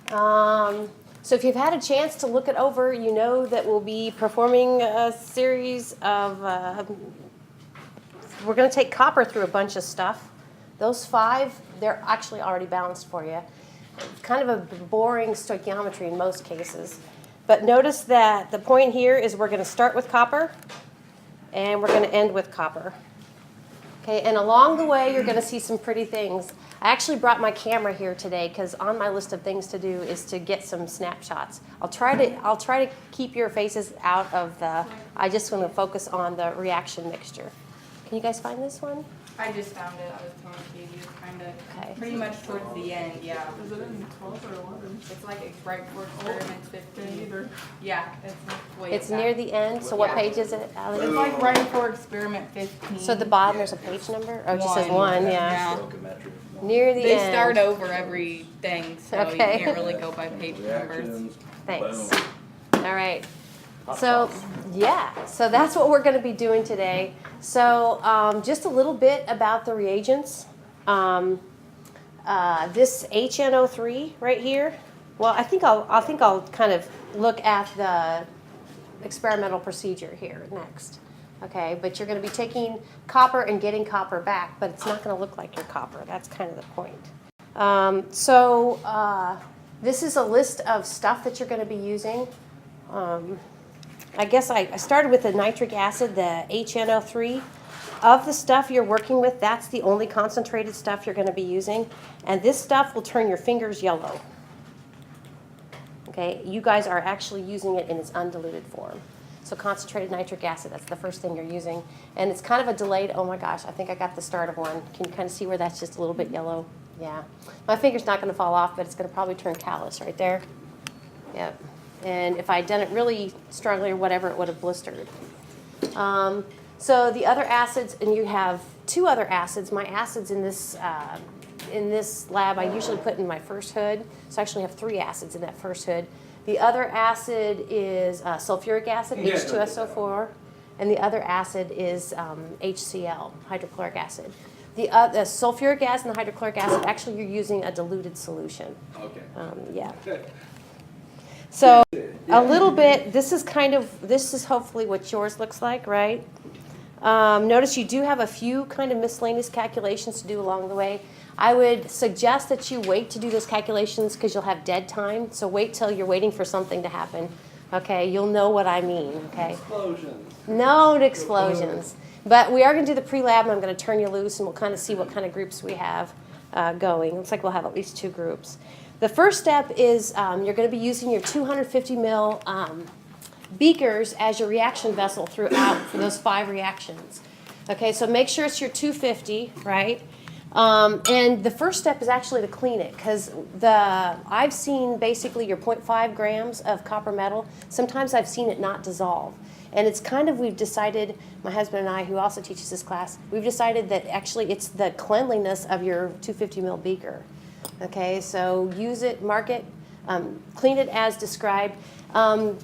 So if you've had a chance to look it over, you know that we'll be performing a series of, we're going to take copper through a bunch of stuff. Those 5, they're actually already balanced for you. Kind of a boring stoichiometry in most cases. But notice that the point here is we're going to start with copper, and we're going to end with copper. Okay, and along the way, you're going to see some pretty things. I actually brought my camera here today because on my list of things to do is to get some snapshots. I'll try to keep your faces out of the. I just want to focus on the reaction mixture. Can you guys find this one? I just found it. I was telling Katie, kind of pretty Okay. much towards the end. Yeah. Is it in 12 or 11? It's like it's right before experiment 15. Either. Yeah, it's way It's back. near the end. So what Yeah. page is it, Allie? It's like right before experiment 15. So at the bottom there's a page number. Oh, it just says 1. Yeah. Yeah. Near the They end. start over everything, so Okay. you can't really go by page numbers. Reactions. Thanks. Boom. All right. So, yeah, so that's what we're going to be doing today. So, just a little bit about the reagents. This HNO3 right here. Well, I think I'll kind of look at the experimental procedure here next. Okay, but you're going to be taking copper and getting copper back, but it's not going to look like your copper. That's kind of the point. This is a list of stuff that you're going to be using. I guess I started with the nitric acid, the HNO3. Of the stuff you're working with, that's the only concentrated stuff you're going to be using. And this stuff will turn your fingers yellow. Okay, you guys are actually using it in its undiluted form. So concentrated nitric acid, that's the first thing you're using. And it's kind of a delayed, oh my gosh, I think I got the start of one. Can you kind of see where that's just a little bit yellow? Yeah. My finger's not going to fall off, but it's going to probably turn callous right there. Yep. And if I'd done it really strongly or whatever, it would have blistered. So the other acids, and you have 2 other acids. My acids in this lab, I usually put in my first hood. So I actually have 3 acids in that first hood. The other acid is sulfuric acid, H2SO4, and the other acid is HCl, hydrochloric acid. The sulfuric acid and the hydrochloric acid, actually you're using a diluted solution. Okay. Yeah. So a little bit, this is hopefully what yours looks like, right? Notice you do have a few kind of miscellaneous calculations to do along the way. I would suggest that you wait to do those calculations because you'll have dead time. So wait till you're waiting for something to happen. Okay, you'll know what I mean, okay? Explosions. No explosions. But we are going to do the pre-lab, and I'm going to turn you loose, and we'll kind of see what kind of groups we have going. Looks like we'll have at least 2 groups. The first step is you're going to be using your 250 mil beakers as your reaction vessel throughout for those 5 reactions. Okay, so make sure it's your 250, right? And the first step is actually to clean it because I've seen basically your 0.5 grams of copper metal. Sometimes I've seen it not dissolve. And it's kind of, we've decided, my husband and I, who also teaches this class, we've decided that actually it's the cleanliness of your 250 mil beaker. Okay, so use it, mark it, clean it as described.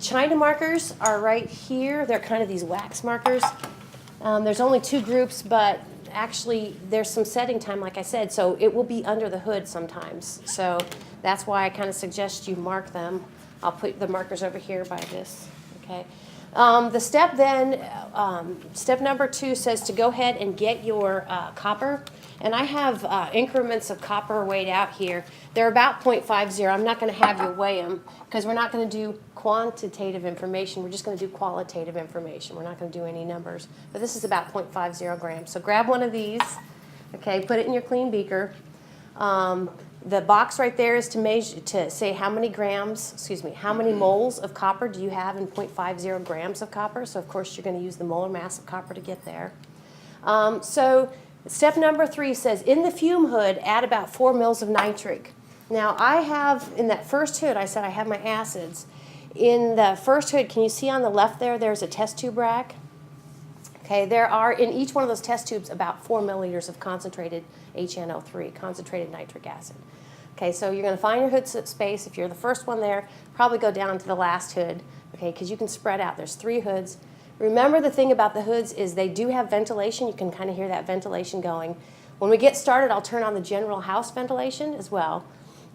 China markers are right here. They're kind of these wax markers. There's only 2 groups, but actually there's some setting time, like I said, so it will be under the hood sometimes. So that's why I kind of suggest you mark them. I'll put the markers over here by this, okay? The step then, step number 2 says to go ahead and get your copper. And I have increments of copper weighed out here. They're about 0.50. I'm not going to have you weigh them because we're not going to do quantitative information. We're just going to do qualitative information. We're not going to do any numbers. But this is about 0.50 grams. So grab one of these, okay, put it in your clean beaker. The box right there is to measure, to say how many moles of copper do you have in 0.50 grams of copper. So of course you're going to use the molar mass of copper to get there. So step number 3 says in the fume hood add about 4 mils of nitric. Now I have in that first hood, I said I have my acids. In the first hood, can you see on the left there's a test tube rack? Okay, there are in each one of those test tubes about 4 milliliters of concentrated HNO3, concentrated nitric acid. Okay, so you're going to find your hood space. If you're the first one there, probably go down to the last hood, okay, because you can spread out. There's 3 hoods. Remember the thing about the hoods is they do have ventilation. You can kind of hear that ventilation going. When we get started, I'll turn on the general house ventilation as well.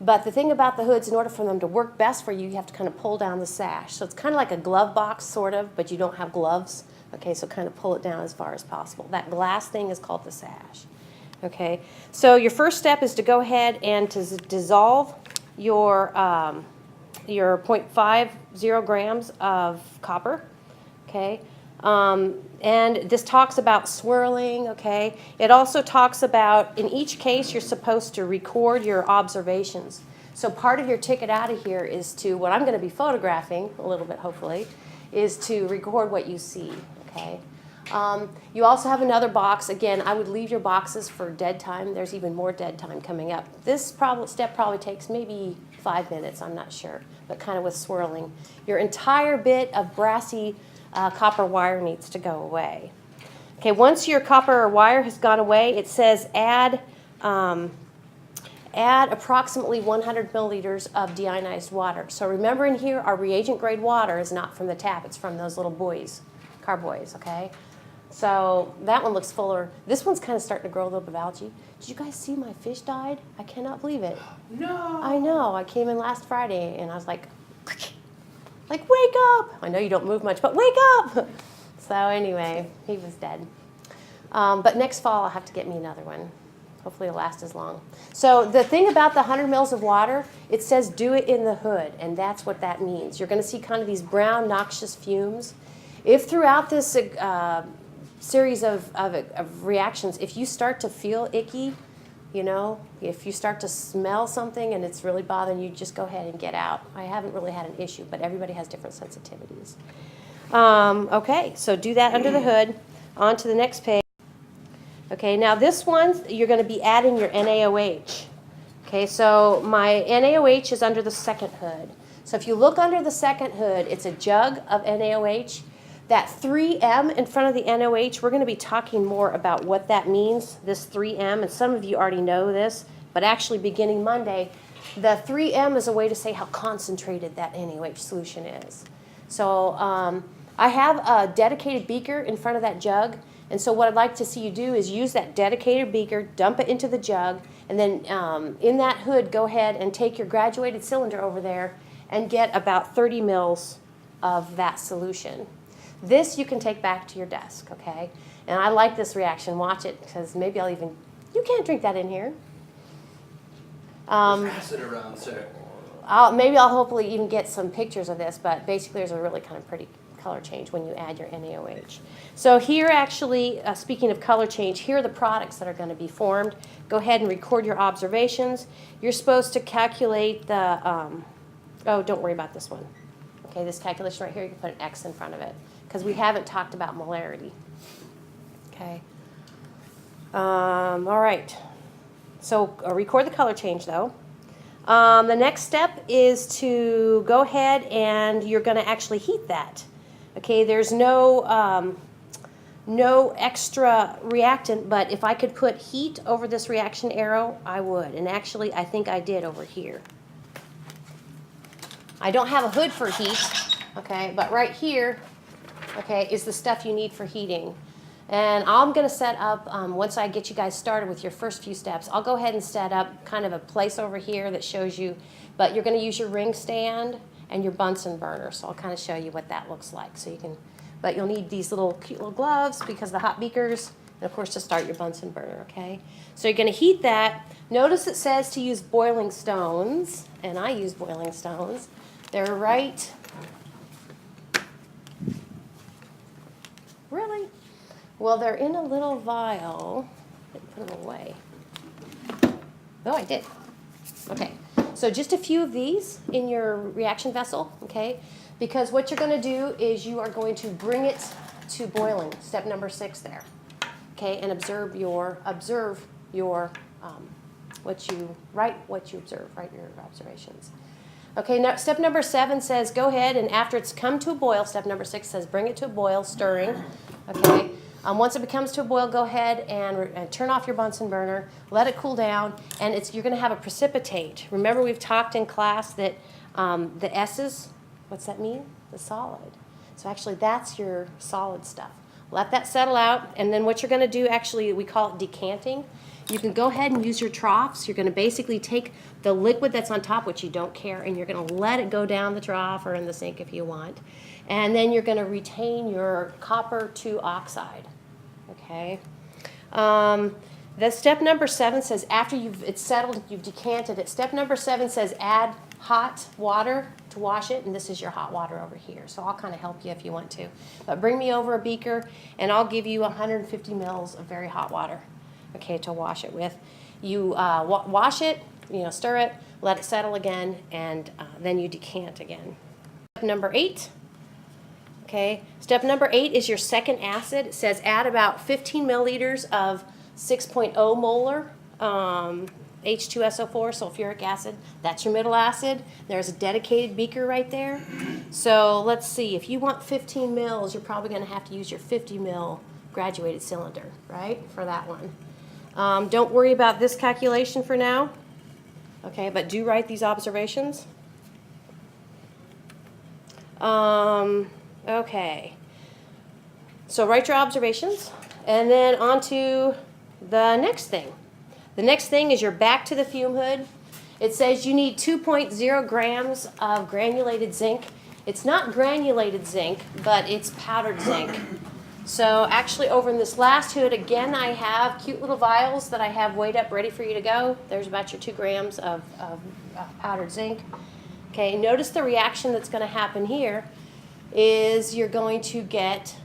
But the thing about the hoods, in order for them to work best for you, you have to kind of pull down the sash. So it's kind of like a glove box, sort of, but you don't have gloves. Okay, so kind of pull it down as far as possible. That glass thing is called the sash. Okay, so your first step is to go ahead and to dissolve your 0.50 grams of copper. Okay, and this talks about swirling. Okay, it also talks about, in each case, you're supposed to record your observations. So part of your ticket out of here is to, what I'm going to be photographing a little bit, hopefully, is to record what you see. Okay. You also have another box. Again, I would leave your boxes for dead time. There's even more dead time coming up. This step probably takes maybe 5 minutes, I'm not sure, but kind of with swirling. Your entire bit of brassy copper wire needs to go away. Okay, once your copper wire has gone away, it says add approximately 100 milliliters of deionized water. So remember, in here, our reagent grade water is not from the tap, it's from those little buoys, carboys, okay? So that one looks fuller. This one's kind of starting to grow a little bit of algae. Did you guys see my fish died? I cannot believe it. No. I know. I came in last Friday and I was like, wake up. I know you don't move much, but wake up. So anyway, he was dead. But next fall, I'll have to get me another one. Hopefully it'll last as long. So the thing about the 100 mils of water, it says do it in the hood, and that's what that means. You're going to see kind of these brown, noxious fumes. If throughout this series of reactions, if you start to feel icky, you know, if you start to smell something and it's really bothering you, just go ahead and get out. I haven't really had an issue, but everybody has different sensitivities. Okay, so do that under the hood. On to the next page. Okay, now this one, you're going to be adding your NaOH. Okay, so my NaOH is under the second hood. So if you look under the second hood, it's a jug of NaOH. That 3M in front of the NaOH, we're going to be talking more about what that means, this 3M, and some of you already know this, but actually beginning Monday, the 3M is a way to say how concentrated that NaOH solution is. So I have a dedicated beaker in front of that jug, and so what I'd like to see you do is use that dedicated beaker, dump it into the jug, and then in that hood, go ahead and take your graduated cylinder over there and get about 30 mils of that solution. This you can take back to your desk, okay? And I like this reaction. Watch it, because maybe I'll even, you can't drink that in here. There's acid around, sir. Maybe I'll hopefully even get some pictures of this, but basically there's a really kind of pretty color change when you add your NaOH. So here actually, speaking of color change, here are the products that are going to be formed. Go ahead and record your observations. You're supposed to calculate the, oh, don't worry about this one. Okay, this calculation right here, you can put an X in front of it, because we haven't talked about molarity. Okay. All right. So record the color change, though. The next step is to go ahead and you're going to actually heat that. Okay, there's no extra reactant, but if I could put heat over this reaction arrow, I would. And actually, I think I did over here. I don't have a hood for heat, okay, but right here, okay, is the stuff you need for heating. And I'm going to set up, once I get you guys started with your first few steps, I'll go ahead and set up kind of a place over here that shows you, but you're going to use your ring stand and your Bunsen burner, so I'll kind of show you what that looks like. So you can, but you'll need these little cute little gloves because of the hot beakers, and of course to start your Bunsen burner, okay? So you're going to heat that. Notice it says to use boiling stones, and I use boiling stones. They're right. Really? Well, they're in a little vial. I didn't put them away. Oh, I did. Okay. So just a few of these in your reaction vessel, okay? Because what you're going to do is you are going to bring it to boiling, step number 6 there, okay? And observe your what you observe, write your observations. Okay, now step number 7 says go ahead and after it's come to a boil, step number 6 says bring it to a boil, stirring, okay? Once it becomes to a boil, go ahead and turn off your Bunsen burner, let it cool down, and you're going to have a precipitate. Remember we've talked in class that the S's, what's that mean? The solid. So actually that's your solid stuff. Let that settle out, and then what you're going to do, actually we call it decanting. you can go ahead and use your troughs. You're going to basically take the liquid that's on top, which you don't care, and you're going to let it go down the trough or in the sink if you want. And then you're going to retain your copper to oxide. Okay. The step number 7 says after it's settled, you've decanted it. Step number 7 says add hot water to wash it, and this is your hot water over here. So I'll kind of help you if you want to. But bring me over a beaker, and I'll give you 150 mils of very hot water, okay, to wash it with. You wash it, stir it, let it settle again, and then you decant again. Step number 8. Okay, step number 8 is your second acid. It says add about 15 milliliters of 6.0 molar H2SO4, sulfuric acid. That's your middle acid. There's a dedicated beaker right there. So let's see, if you want 15 mils, you're probably going to have to use your 50 mil graduated cylinder, right, for that one. Don't worry about this calculation for now, okay, but do write these observations. Okay, so write your observations, and then on to the next thing. The next thing is you're back to the fume hood. It says you need 2.0 grams of granulated zinc. It's not granulated zinc, but it's powdered zinc. So actually over in this last hood, again, I have cute little vials that I have weighed up ready for you to go. There's about your 2 grams of powdered zinc. Okay, notice the reaction that's going to happen here is you're going to get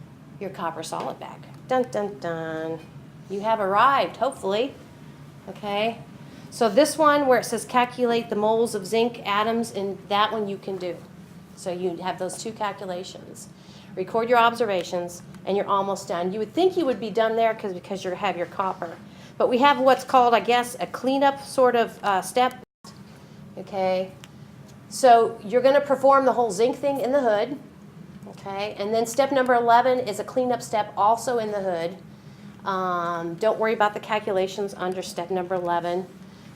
your copper solid back. Dun, dun, dun. You have arrived, hopefully. Okay, so this one where it says calculate the moles of zinc atoms, in that one you can do. So you have those 2 calculations. Record your observations, and you're almost done. You would think you would be done there because you have your copper. But we have what's called, I guess, a cleanup sort of step. Okay, so you're going to perform the whole zinc thing in the hood. Okay, and then step number 11 is a cleanup step also in the hood. Don't worry about the calculations under step number 11.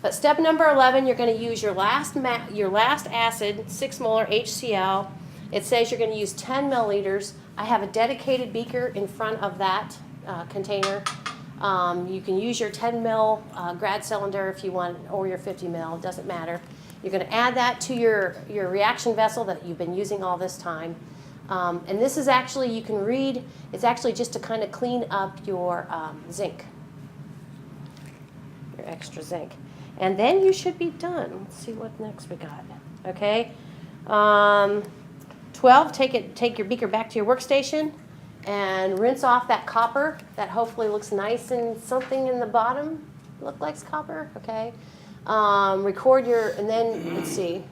But step number 11, you're going to use your last acid, 6 molar HCl. It says you're going to use 10 milliliters. I have a dedicated beaker in front of that container. You can use your 10 mil grad cylinder if you want, or your 50 mil, it doesn't matter. You're going to add that to your reaction vessel that you've been using all this time. And this is actually, you can read, it's actually just to kind of clean up your zinc, your extra zinc. And then you should be done. Let's see what next we got. Okay. 12, take your beaker back to your workstation and rinse off that copper that hopefully looks nice and something in the bottom look like copper. Okay. Record your, and then let's see.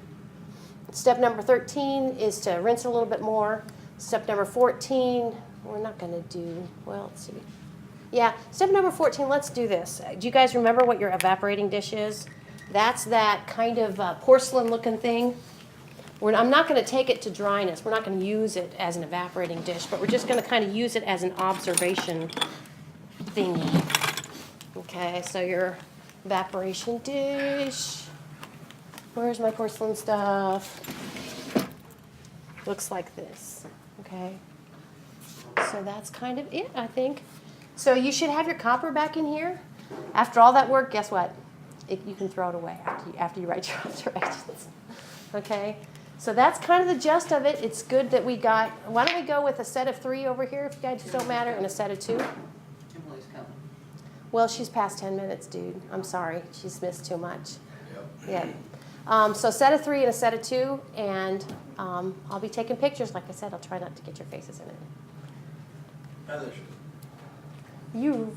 Step number 13 is to rinse it a little bit more. Step number 14, we're not going to do, well, let's see. Yeah, step number 14, let's do this. Do you guys remember what your evaporating dish is? That's that kind of porcelain-looking thing. I'm not going to take it to dryness. We're not going to use it as an evaporating dish, but we're just going to kind of use it as an observation thingy. Okay, so your evaporation dish. Where's my porcelain stuff? Looks like this, okay? So that's kind of it, I think. So you should have your copper back in here. After all that work, guess what? You can throw it away after you write your observations, okay? So that's kind of the gist of it. It's good that we got, why don't we go with a set of 3 over here, if you guys don't matter, and a set of 2? Emily's coming. Well, she's past 10 minutes, dude. I'm sorry. She's missed too much. Yep. Yeah. So set of 3 and a set of 2, and I'll be taking pictures. Like I said, I'll try not to get your faces in it. Heather. You